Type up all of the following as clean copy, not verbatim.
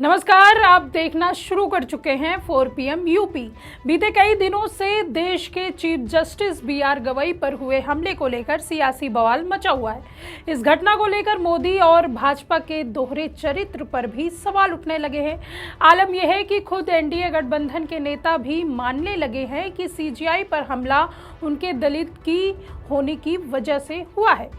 नमस्कार, आप देखना शुरू कर चुके हैं 4 PM यूपी। बीते कई दिनों से देश के चीफ जस्टिस BR गवई पर हुए हमले को लेकर सियासी बवाल मचा हुआ है। इस घटना को लेकर मोदी और भाजपा के दोहरे चरित्र पर भी सवाल उठने लगे हैं। आलम यह है कि खुद NDA गठबंधन के नेता भी मानने लगे हैं कि CGI पर हमला उनके दलित की होने की वजह से हुआ है।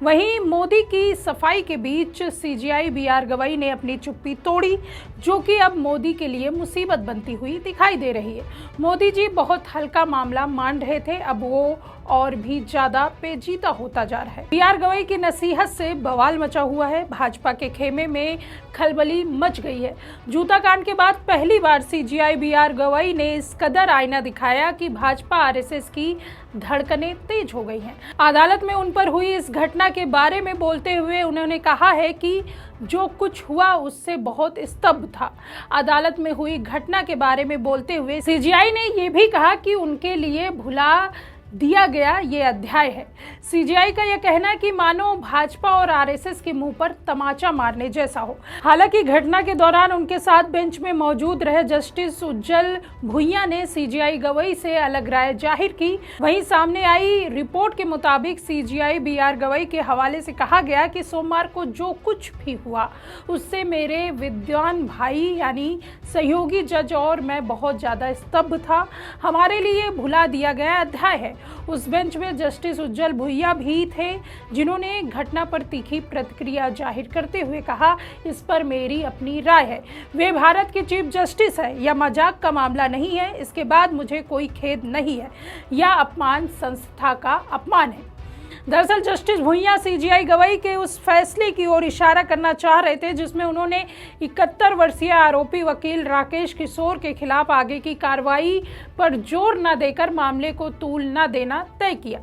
वहीं मोदी की सफाई के बीच CGI BR गवई ने अपनी चुप्पी तोड़ी, जो कि अब मोदी के लिए मुसीबत बनती हुई दिखाई दे रही है। मोदी जी बहुत हल्का मामला मान रहे थे, अब वो और भी ज्यादा पेचीदा होता जा रहा है। BR गवई की नसीहत से बवाल मचा हुआ है। भाजपा के खेमे में खलबली मच गई है। जूता कांड के बाद पहली बार CGI BR गवई ने इस कदर आईना दिखाया कि भाजपा RSS की धड़कनें तेज हो गई हैं। अदालत में उन पर हुई इस घटना के बारे में बोलते हुए उन्होंने कहा है कि जो कुछ हुआ उससे बहुत स्तब्ध था। अदालत में हुई घटना के बारे में बोलते हुए CGI ने यह भी कहा कि उनके लिए भुला दिया गया ये अध्याय है। CGI का यह कहना है कि मानो भाजपा और RSS के मुंह पर तमाचा मारने जैसा हो। हालांकि घटना के दौरान उनके साथ बेंच में मौजूद रहे जस्टिस उज्जवल भुइयां ने CGI गवई से अलग राय जाहिर की। वहीं सामने आई रिपोर्ट के मुताबिक CGI BR गवई के हवाले से कहा गया कि सोमवार को जो कुछ भी हुआ उससे मेरे विद्वान भाई यानी सहयोगी जज और मैं बहुत ज्यादा स्तब्ध था। हमारे लिए भुला दिया गया अध्याय है। उस बेंच में जस्टिस उज्जवल भुइयां भी थे, जिन्होंने घटना पर तीखी प्रतिक्रिया जाहिर करते हुए कहा, इस पर मेरी अपनी राय है। वे भारत के चीफ जस्टिस है। यह मजाक का मामला नहीं है। इसके बाद मुझे कोई खेद नहीं है। यह अपमान संस्था का अपमान है। दरअसल जस्टिस भुइयां CGI गवई के उस फैसले की ओर इशारा करना चाह रहे थे जिसमें उन्होंने 71 वर्षीय आरोपी वकील राकेश किशोर के खिलाफ आगे की कार्रवाई पर जोर न देकर मामले को तूल न देना तय किया।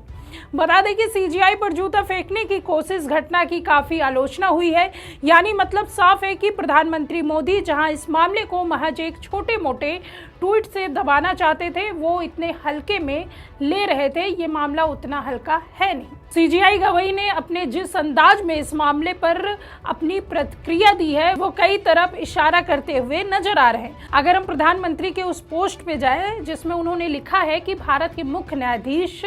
बता दें कि CGI पर जूता फेंकने की कोशिश घटना की काफी आलोचना हुई है। यानी मतलब साफ है कि प्रधानमंत्री मोदी जहां इस मामले को महज एक छोटे मोटे ट्वीट से दबाना चाहते थे, वो इतने हल्के में ले रहे थे। ये मामला उतना हल्का है नहीं। CGI गवई ने अपने जिस अंदाज में इस मामले पर अपनी प्रतिक्रिया दी है, वो कई तरफ इशारा करते हुए नजर आ रहे हैं। अगर हम प्रधानमंत्री के उस पोस्ट पे जाएं जिसमें उन्होंने लिखा है कि भारत के मुख्य न्यायाधीश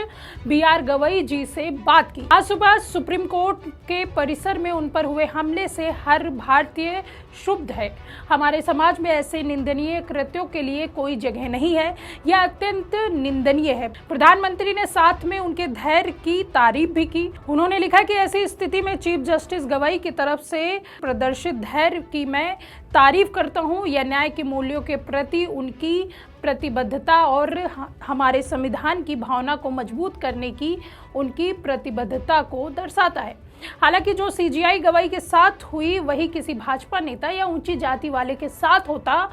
BR गवई जी से बात की। आज सुबह सुप्रीम कोर्ट के परिसर में उन पर हुए हमले से हर भारतीय क्षुब्ध है। हमारे समाज में ऐसे निंदनीय कृत्यों के लिए कोई जगह नहीं है। यह अत्यंत निंदनीय है। प्रधानमंत्री ने साथ में उनके धैर्य की तारीफ भी की। उन्होंने लिखा कि ऐसी स्थिति में चीफ जस्टिस गवई की तरफ से प्रदर्शित धैर्य की मैं तारीफ करता हूं। यह न्याय के मूल्यों के प्रति उनकी प्रतिबद्धता और हमारे संविधान की भावना को मजबूत करने की उनकी प्रतिबद्धता को दर्शाता है। हालांकि जो CGI गवई के साथ हुई वही किसी भाजपा नेता या ऊंची जाति वाले के साथ होता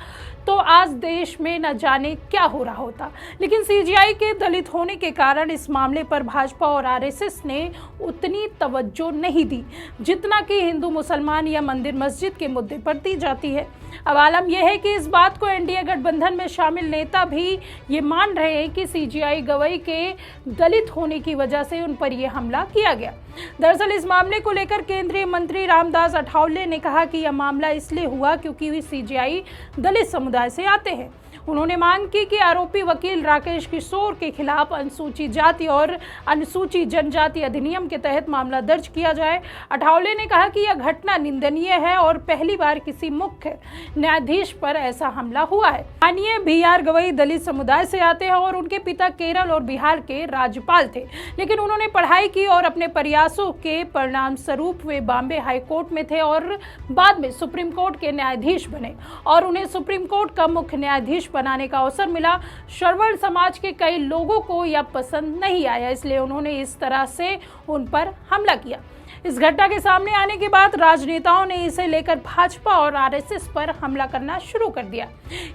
तो आज देश में न जाने क्या हो रहा होता। लेकिन CGI के दलित होने के कारण इस मामले पर भाजपा और RSS ने उतनी तवज्जो नहीं दी जितना कि हिंदू मुसलमान या मंदिर मस्जिद के मुद्दे पर दी जाती है। अब आलम यह है कि इस बात को NDA गठबंधन में शामिल नेता भी ये मान रहे हैं कि CGI गवई के दलित होने की वजह से उन पर यह हमला किया गया। दरअसल इस मामले को लेकर केंद्रीय मंत्री रामदास अठावले ने कहा कि यह मामला इसलिए हुआ क्योंकि CGI दलित समुदाय से आते हैं। उन्होंने मांग की कि आरोपी वकील राकेश किशोर के खिलाफ अनुसूचित जाति और अनुसूचित जनजाति अधिनियम के तहत मामला दर्ज किया जाए। अठावले ने कहा कि यह घटना निंदनीय है और पहली बार किसी मुख्य न्यायाधीश पर ऐसा हमला हुआ है। माननीय BR गवई दलित समुदाय से आते हैं और उनके पिता केरल और बिहार के राज्यपाल थे, लेकिन उन्होंने पढ़ाई की और अपने प्रयासों के परिणाम स्वरूप वे बॉम्बे हाई कोर्ट में थे और बाद में सुप्रीम कोर्ट के न्यायाधीश बने और उन्हें सुप्रीम कोर्ट का मुख्य न्यायाधीश बनाने का अवसर मिला। श्रवण समाज के कई लोगों को यह पसंद नहीं आया, इसलिए उन्होंने इस तरह से उन पर हमला किया। इस घटना के सामने आने के बाद राजनेताओं ने इसे लेकर भाजपा और RSS पर हमला करना शुरू कर दिया।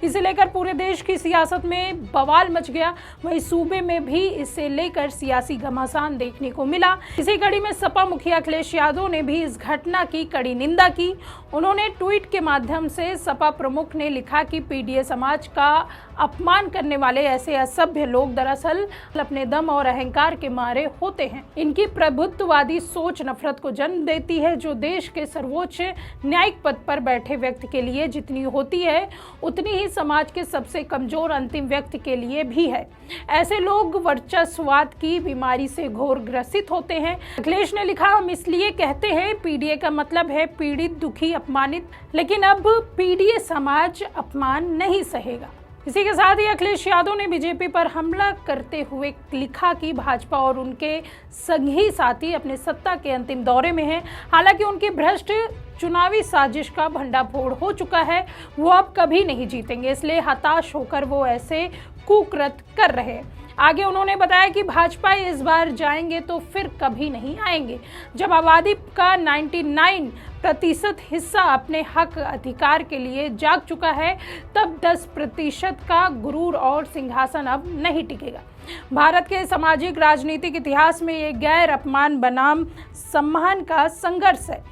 इसे लेकर पूरे देश की सियासत में बवाल मच गया। वहीं सूबे में भी इसे लेकर सियासी घमासान देखने को मिला। इसी कड़ी में सपा मुखिया अखिलेश यादव ने भी इस घटना की कड़ी निंदा की। उन्होंने ट्वीट के माध्यम से सपा प्रमुख ने लिखा कि PDA समाज का अपमान करने वाले ऐसे असभ्य लोग दरअसल अपने दम और अहंकार के मारे होते हैं। इनकी प्रभुत्ववादी सोच नफरत को जन्म देती है, जो देश के सर्वोच्च न्यायिक पद पर बैठे व्यक्ति के लिए जितनी होती है उतनी ही समाज के सबसे कमजोर अंतिम व्यक्ति के लिए भी है। ऐसे लोग वर्चस्ववाद की बीमारी से घोर ग्रसित होते हैं। अखिलेश ने लिखा, हम इसलिए कहते हैं पीडीए का मतलब है पीड़ित, दुखी, अपमानित, लेकिन अब पीडीए समाज अपमान नहीं सहेगा। इसी के साथ ही अखिलेश यादव ने बीजेपी पर हमला करते हुए लिखा कि भाजपा और उनके संगी साथी अपने सत्ता के अंतिम दौरे में हैं। हालांकि उनकी भ्रष्ट चुनावी साजिश का भंडाफोड़ हो चुका है, वो अब कभी नहीं जीतेंगे, इसलिए हताश होकर वो ऐसे कुकृत्य कर रहे हैं। आगे उन्होंने बताया कि भाजपा इस बार जाएंगे तो फिर कभी नहीं आएंगे। जब आबादी का 99% हिस्सा अपने हक अधिकार के लिए जाग चुका है, तब 10% का गुरूर और सिंहासन अब नहीं टिकेगा। भारत के सामाजिक राजनीतिक इतिहास में ये गैर अपमान बनाम सम्मान का संघर्ष है।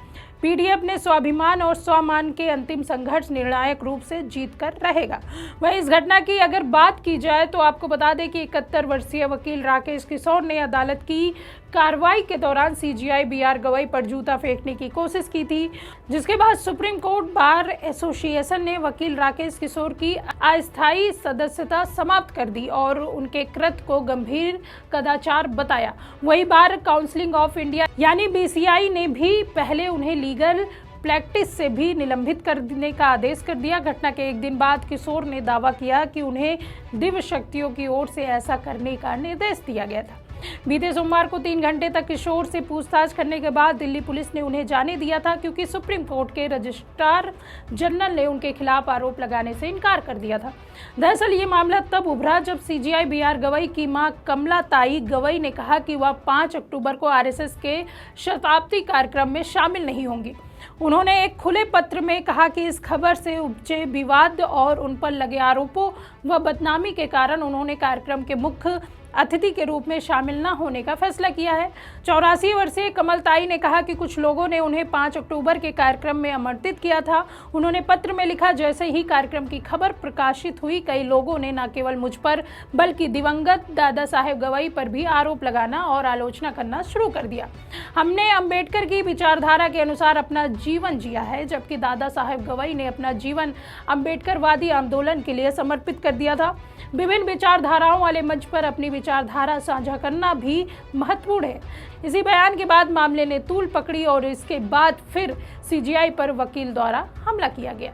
पीडीए अपने स्वाभिमान और स्वमान के अंतिम संघर्ष निर्णायक रूप से जीत कर रहेगा। वहीं इस घटना की अगर बात की जाए तो आपको बता दें कि 71 वर्षीय वकील राकेश किशोर ने अदालत की कार्रवाई के दौरान सीजीआई बीआर गवई पर जूता फेंकने की कोशिश की थी, जिसके बाद सुप्रीम कोर्ट बार एसोसिएशन ने वकील राकेश किशोर की अस्थायी सदस्यता समाप्त कर दी और उनके कृत्य को गंभीर कदाचार बताया। वही बार काउंसिल ऑफ इंडिया यानी बीसीआई ने भी पहले उन्हें लीगल प्रैक्टिस से भी निलंबित कर देने का आदेश कर दिया। घटना के एक दिन बाद किशोर ने दावा किया कि उन्हें दिव्य शक्तियों की ओर से ऐसा करने का निर्देश दिया गया था। बीते सोमवार को 3 घंटे तक किशोर से पूछताछ करने के बाद दिल्ली पुलिस ने उन्हें जाने दिया था, क्योंकि सुप्रीम कोर्ट के रजिस्ट्रार जनरल ने उनके खिलाफ आरोप लगाने से इनकार कर दिया था। दरअसल ये मामला तब उभरा जब सीजीआई बीआर गवई की मां कमला ताई गवई ने कहा कि वह 5 अक्टूबर को आरएसएस के शताब्दी कार्यक्रम में शामिल नहीं होंगी। उन्होंने एक खुले पत्र में कहा कि इस खबर से उपजे विवाद और उन पर लगे आरोपों व बदनामी के कारण उन्होंने कार्यक्रम के मुख्य अतिथि के रूप में शामिल न होने का फैसला किया है। 84 वर्षीय कमलताई ने कहा कि कुछ लोगों ने उन्हें 5 अक्टूबर के कार्यक्रम में आमंत्रित किया था। उन्होंने पत्र में लिखा, जैसे ही कार्यक्रम की खबर प्रकाशित हुई, कई लोगों ने न केवल मुझ पर बल्कि दिवंगत दादा साहेब गवई पर भी आरोप लगाना और आलोचना करना शुरू कर दिया। हमने अंबेडकर की विचारधारा के अनुसार अपना जीवन जिया है, जबकि दादा साहेब गवई ने अपना जीवन अंबेडकरवादी आंदोलन के लिए समर्पित कर दिया था। विभिन्न विचारधाराओं वाले मंच पर अपनी विचारधारा साझा करना भी महत्वपूर्ण है। इसी बयान के बाद मामले ने तूल पकड़ी और इसके बाद फिर सीजीआई पर वकील द्वारा हमला किया गया।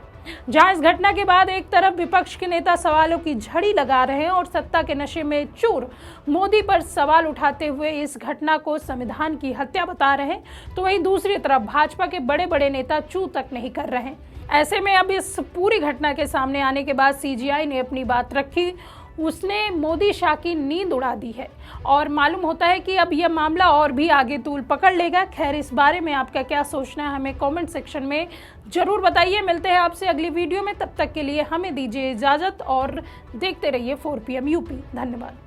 जहां इस घटना के बाद एक तरफ विपक्ष के नेता सवालों की झड़ी लगा रहे हैं और सत्ता के नशे में चूर मोदी पर सवाल उठाते हुए इस घटना को संविधान की हत्या बता रहे हैं, तो वहीं दूसरी तरफ भाजपा के बड़े बड़े नेता चू तक नहीं कर रहे हैं। ऐसे में अब इस पूरी घटना के सामने आने के बाद सीजीआई ने अपनी बात रखी, उसने मोदी शाह की नींद उड़ा दी है और मालूम होता है कि अब यह मामला और भी आगे तूल पकड़ लेगा। खैर, इस बारे में आपका क्या सोचना है हमें कमेंट सेक्शन में जरूर बताइए। मिलते हैं आपसे अगली वीडियो में, तब तक के लिए हमें दीजिए इजाज़त और देखते रहिए 4PM यूपी। धन्यवाद।